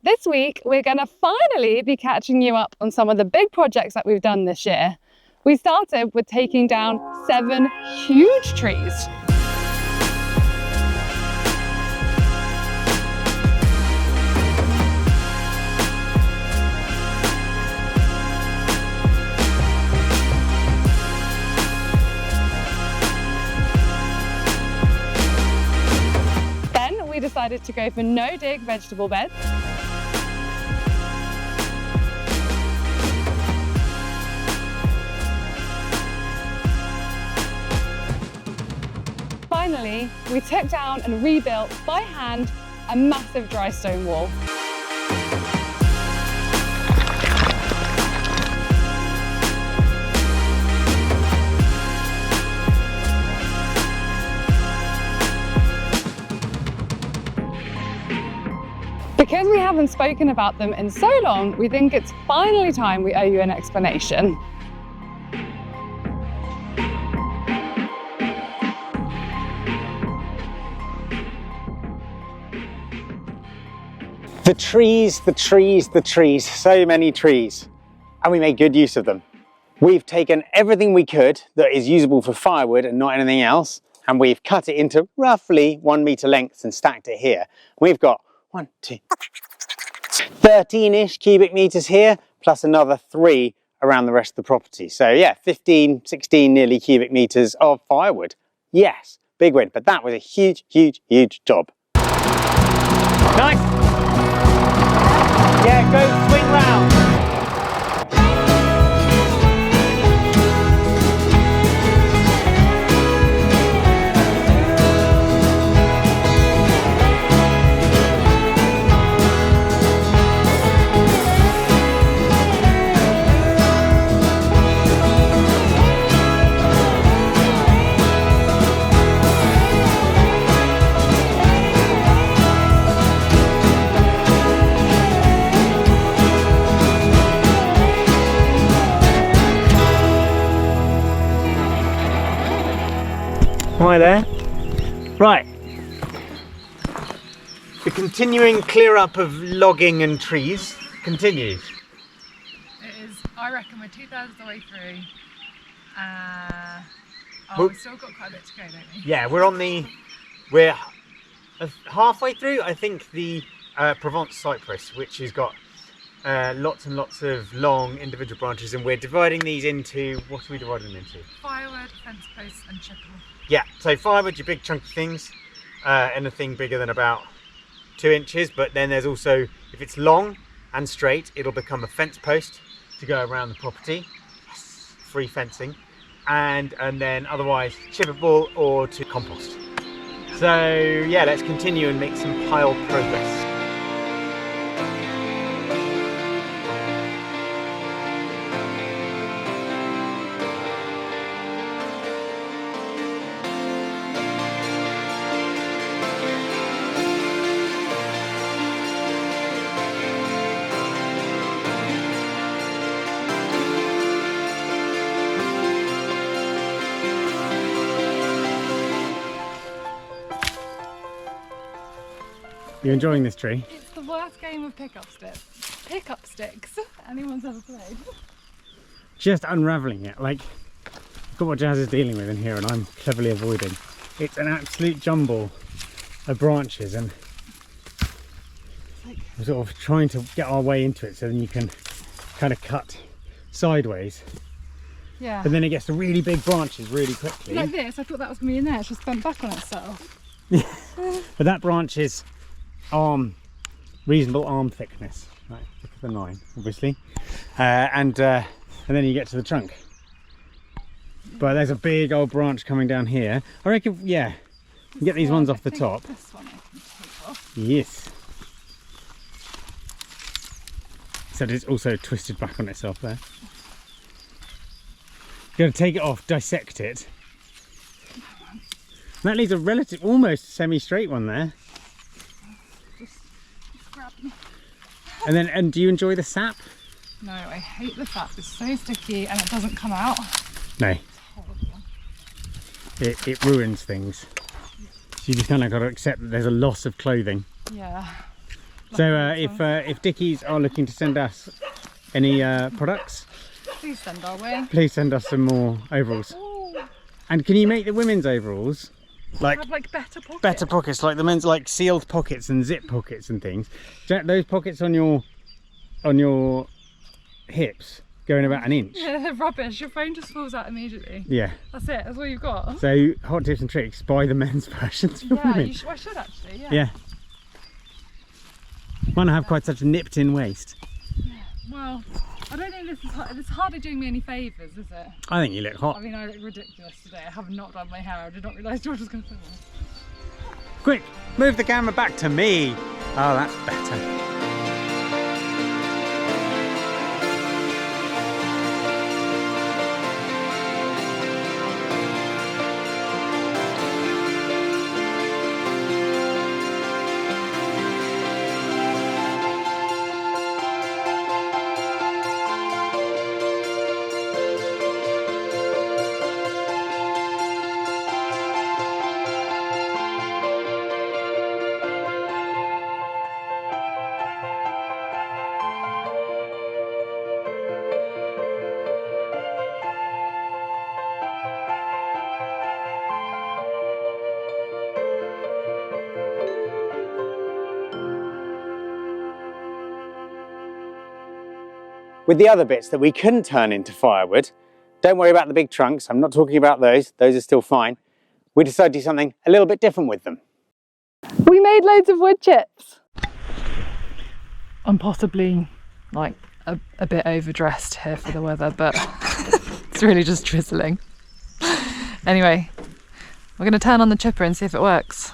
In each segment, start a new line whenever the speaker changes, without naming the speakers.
This week, we're going to finally be catching you up on some of the big projects that we've done this year. We started with taking down 7 huge trees. Then we decided to go for no-dig vegetable beds. Finally, we took down and rebuilt by hand a massive dry stone wall. Because we haven't spoken about them in so long, we think it's finally time we owe you an explanation.
The trees, the trees, the trees, so many trees, and we made good use of them. We've taken everything we could that is usable for firewood and not anything else, and we've cut it into roughly 1 meter lengths and stacked it here. We've got 13-ish cubic meters here, plus another 3 around the rest of the property. So yeah, 15, 16 nearly cubic meters of firewood. Yes, big win, but that was a huge, huge, huge job. Nice. Yeah, go swing round. Hi there. Right. The continuing clear up of logging and trees continues.
It is, I reckon we're 2/3 of the way through. We've still got quite a bit to go, don't we?
Yeah, we're halfway through, I think, the Provence cypress, which has got lots and lots of long individual branches, and we're dividing these into, what are we dividing them into?
Firewood, fence posts and chipper.
Yeah, so firewood, your big chunky things, anything bigger than about 2 inches, but then there's also, if it's long and straight, it'll become a fence post to go around the property. Yes, free fencing. And then otherwise chippable or to compost. So yeah, let's continue and make some pile progress. You enjoying this tree?
It's the worst game of pickup sticks anyone's ever played.
Just unravelling it, like, look at what Jazz is dealing with in here and I'm cleverly avoiding. It's an absolute jumble of branches, and we're sort of trying to get our way into it so then you can kind of cut sideways.
Yeah.
And then it gets to really big branches really quickly.
Like this, I thought that was going to be in there, it's just bent back on itself.
But that branch is reasonable arm thickness, right? Look at the 9, obviously, and then you get to the trunk. But there's a big old branch coming down here. I reckon, yeah, you get these ones off the top.
This one I can take off.
Yes. So it's also twisted back on itself there. You're going to take it off, dissect it. That leaves a relative, almost semi-straight one there.
Just grab me.
And do you enjoy the sap?
No, I hate the sap. It's so sticky and it doesn't come out.
No.
It's horrible.
It ruins things. So you just kind of got to accept that there's a loss of clothing.
Yeah.
So if Dickies are looking to send us any products,
please send our way.
Please send us some more overalls.
Ooh.
And can you make the women's overalls
Have like better pockets?
Better pockets, like the men's, like sealed pockets and zip pockets and things. Those pockets on your hips going about an inch.
Yeah, they're rubbish. Your phone just falls out immediately.
Yeah.
That's it. That's all you've got.
So hot tips and tricks: buy the men's versions for women.
I should actually. Yeah.
Yeah. Might not have quite such a nipped-in waist.
Yeah. Well, I don't think this is hardly doing me any favours, is it?
I think you look hot.
I mean, I look ridiculous today. I have not done my hair. I did not realise George was going to film this.
Quick, move the camera back to me. Oh, that's better. With the other bits that we couldn't turn into firewood, don't worry about the big trunks, I'm not talking about those are still fine. We decided to do something a little bit different with them.
We made loads of wood chips. I'm possibly like a bit overdressed here for the weather, but it's really just drizzling. Anyway, we're going to turn on the chipper and see if it works.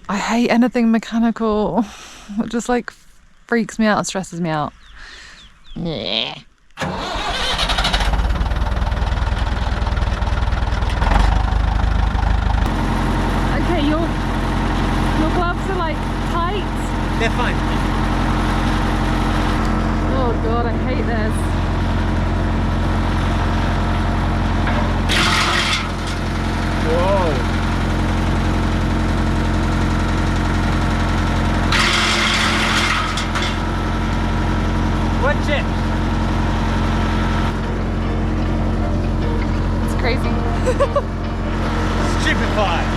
I hate anything mechanical. It just like freaks me out and stresses me out. Yeah. Okay, your gloves are like tight.
They're fine.
Oh god, I hate this.
Whoa. Wood chips.
It's crazy.
Stupefied.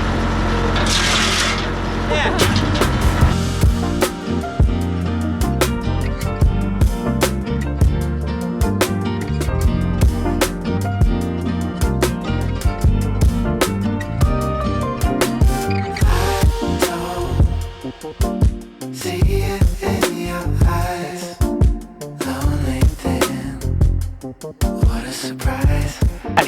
Yeah.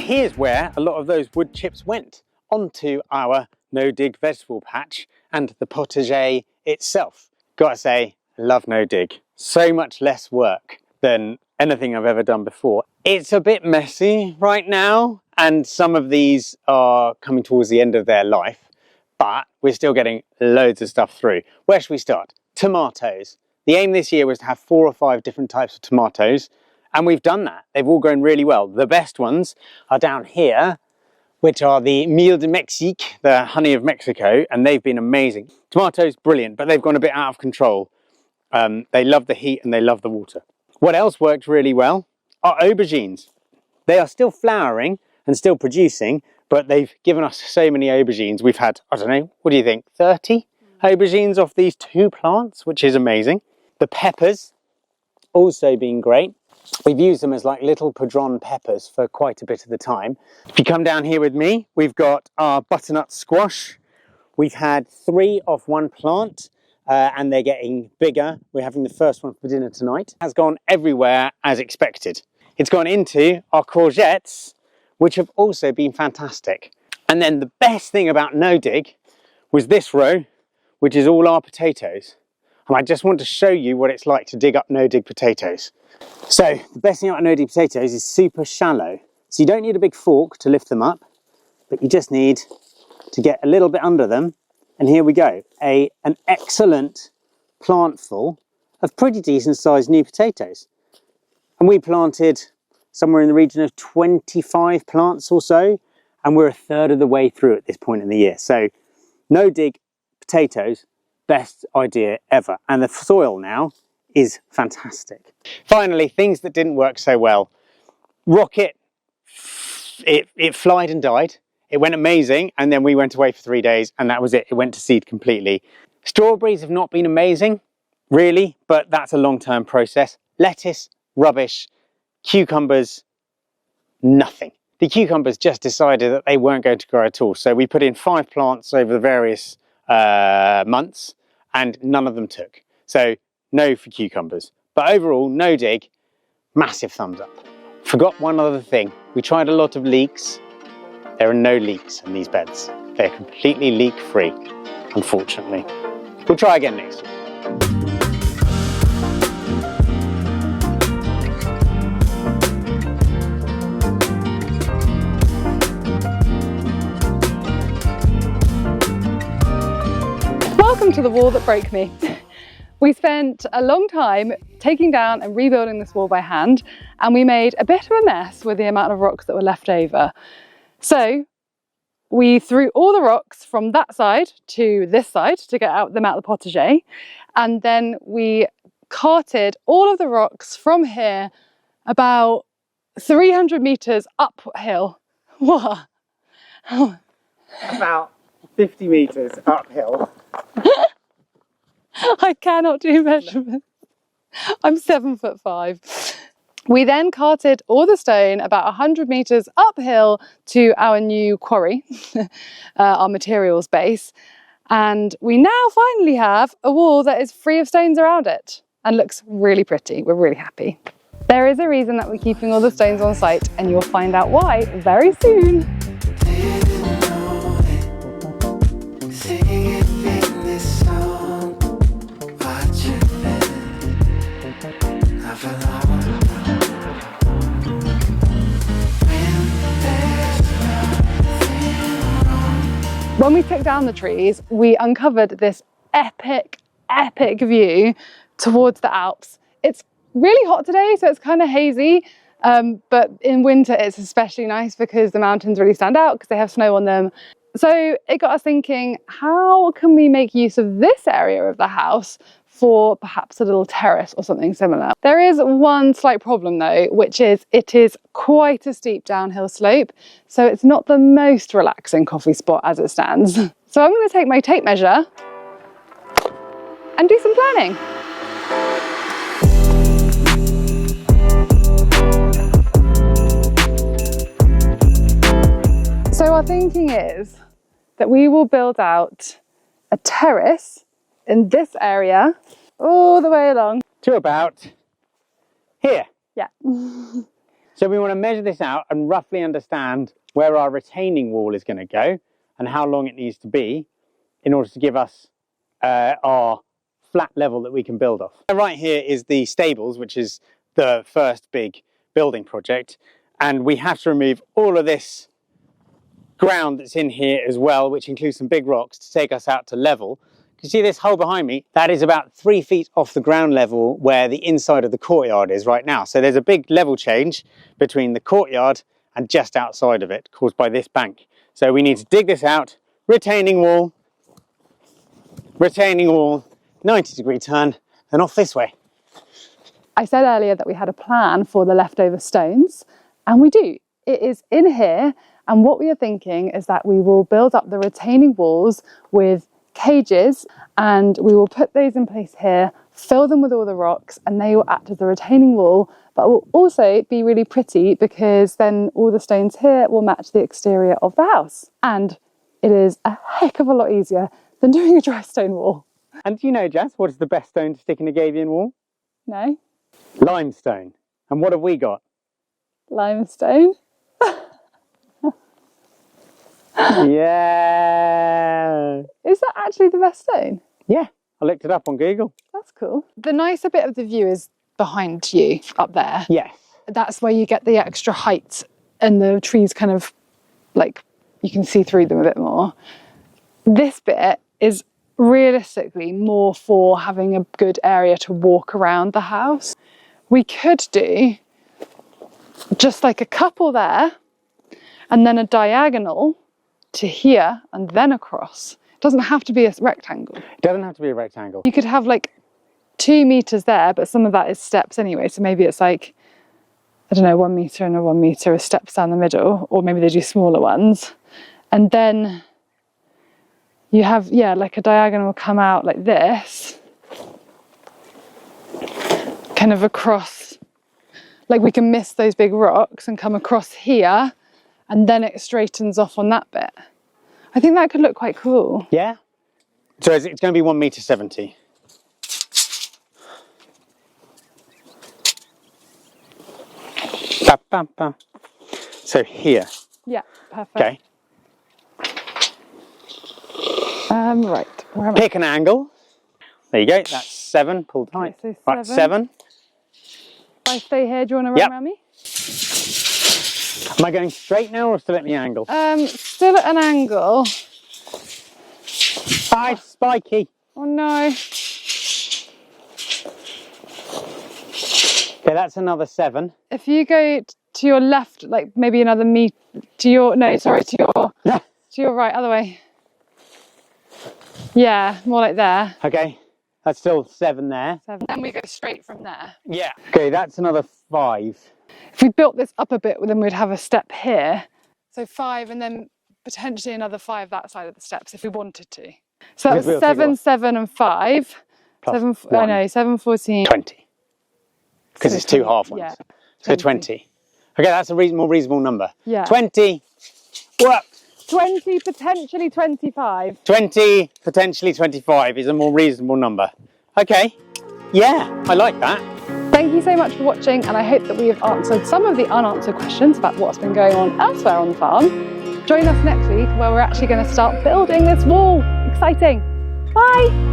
Here's where a lot of those wood chips went, onto our no-dig vegetable patch and the potager itself. Gotta say, I love no-dig. So much less work than anything I've ever done before. It's a bit messy right now, and some of these are coming towards the end of their life, but we're still getting loads of stuff through. Where should we start? Tomatoes. The aim this year was to have 4 or 5 different types of tomatoes. And we've done that. They've all grown really well. The best ones are down here, which are the Miel de Mexique, the honey of Mexico, and they've been amazing. Tomatoes, brilliant, but they've gone a bit out of control. They love the heat and they love the water. What else worked really well are aubergines. They are still flowering and still producing, but they've given us so many aubergines. We've had, I don't know, what do you think, 30 aubergines off these 2 plants, which is amazing. The peppers, also been great. We've used them as like little Patron peppers for quite a bit of the time. If you come down here with me, we've got our butternut squash. We've had 3 off 1 plant and they're getting bigger. We're having the first one for dinner tonight. It has gone everywhere as expected. It's gone into our courgettes, which have also been fantastic. And then the best thing about no-dig was this row, which is all our potatoes. And I just want to show you what it's like to dig up no-dig potatoes. So the best thing about no-dig potatoes is super shallow. So you don't need a big fork to lift them up, but you just need to get a little bit under them. And here we go, an excellent plantful of pretty decent sized new potatoes. And we planted somewhere in the region of 25 plants or so, and we're a third of the way through at this point in the year. So no-dig potatoes, best idea ever. And the soil now is fantastic. Finally, things that didn't work so well. Rocket, it flied and died. It went amazing, and then we went away for 3 days, and that was it. It went to seed completely. Strawberries have not been amazing, really, but that's a long-term process. Lettuce, rubbish. Cucumbers, nothing. The cucumbers just decided that they weren't going to grow at all. So we put in 5 plants over the various months, and none of them took. So no for cucumbers. But overall, nodig, massive thumbs up. Forgot one other thing. We tried a lot of leeks. There are no leaks in these beds. They're completely leak-free, unfortunately. We'll try again next week.
Welcome to the wall that broke me. We spent a long time taking down and rebuilding this wall by hand, and we made a bit of a mess with the amount of rocks that were left over. So we threw all the rocks from that side to this side to get them out of the potager, and then we carted all of the rocks from here about 300 meters uphill. What?
About 50 meters uphill.
I cannot do measurements. I'm 7'5". We then carted all the stone about 100 meters uphill to our new quarry, our materials base. And we now finally have a wall that is free of stones around it and looks really pretty. We're really happy. There is a reason that we're keeping all the stones on site, and you'll find out why very soon. When we took down the trees, we uncovered this epic view towards the Alps. It's really hot today, so it's kind of hazy, but in winter it's especially nice because the mountains really stand out because they have snow on them. So it got us thinking, how can we make use of this area of the house for perhaps a little terrace or something similar? There is one slight problem though, which is it is quite a steep downhill slope, so it's not the most relaxing coffee spot as it stands. So I'm going to take my tape measure and do some planning. So our thinking is that we will build out a terrace in this area all the way along
to about here.
Yeah.
So we want to measure this out and roughly understand where our retaining wall is going to go and how long it needs to be in order to give us our flat level that we can build off. Right here is the stables, which is the first big building project, and we have to remove all of this ground that's in here as well, which includes some big rocks to take us out to level. You see this hole behind me? That is about 3 feet off the ground level where the inside of the courtyard is right now. So there's a big level change between the courtyard and just outside of it, caused by this bank. So we need to dig this out, retaining wall, 90-degree turn, and off this way.
I said earlier that we had a plan for the leftover stones, and we do. It is in here, and what we are thinking is that we will build up the retaining walls with cages, and we will put those in place here, fill them with all the rocks, and they will act as a retaining wall, but will also be really pretty because then all the stones here will match the exterior of the house. And it is a heck of a lot easier than doing a dry stone wall.
And do you know, Jess, what is the best stone to stick in a Gabion wall?
No?
Limestone. And what have we got?
Limestone.
Yeah.
Is that actually the best stone?
Yeah, I looked it up on Google.
That's cool. The nicer bit of the view is behind you up there.
Yes.
That's where you get the extra height and the trees kind of like you can see through them a bit more. This bit is realistically more for having a good area to walk around the house. We could do just like a couple there and then a diagonal to here and then across. Doesn't have to be a rectangle.
It doesn't have to be a rectangle.
You could have like 2 meters there, but some of that is steps anyway. So maybe it's like, I don't know, 1 meter and a 1 meter with steps down the middle, or maybe they do smaller ones. And then you have, yeah, like a diagonal come out like this, kind of across, like we can miss those big rocks and come across here, and then it straightens off on that bit. I think that could look quite cool.
Yeah? So it's going to be 1.70 meters. Ba, ba, ba. So here.
Yeah, perfect.
Okay.
Right, where am I?
Pick an angle. There you go. That's 7. Pull tight.
Okay, so
Right, 7.
If I stay here, do you want to run
Yep.
around me?
Am I going straight now or still at the angle?
Still at an angle.
Hi, spiky.
Oh no.
Okay, that's another 7.
If you go to your left, like maybe another meter, to your right, other way. Yeah, more like there.
Okay, that's still 7 there.
7. Then we go straight from there.
Yeah. Okay, that's another 5.
If we built this up a bit, then we'd have a step here. So 5 and then potentially another 5 that side of the steps if we wanted to. So that's 7, 7 and 5.
Plus
7,
1.
7, 14.
20. Because
So
it's 2 half ones.
Yeah.
So 20. Okay, that's a more reasonable number.
Yeah.
20. What?
20, potentially 25.
20, potentially 25 is a more reasonable number. Okay. Yeah, I like that.
Thank you so much for watching, and I hope that we have answered some of the unanswered questions about what's been going on elsewhere on the farm. Join us next week where we're actually going to start building this wall. Exciting. Bye.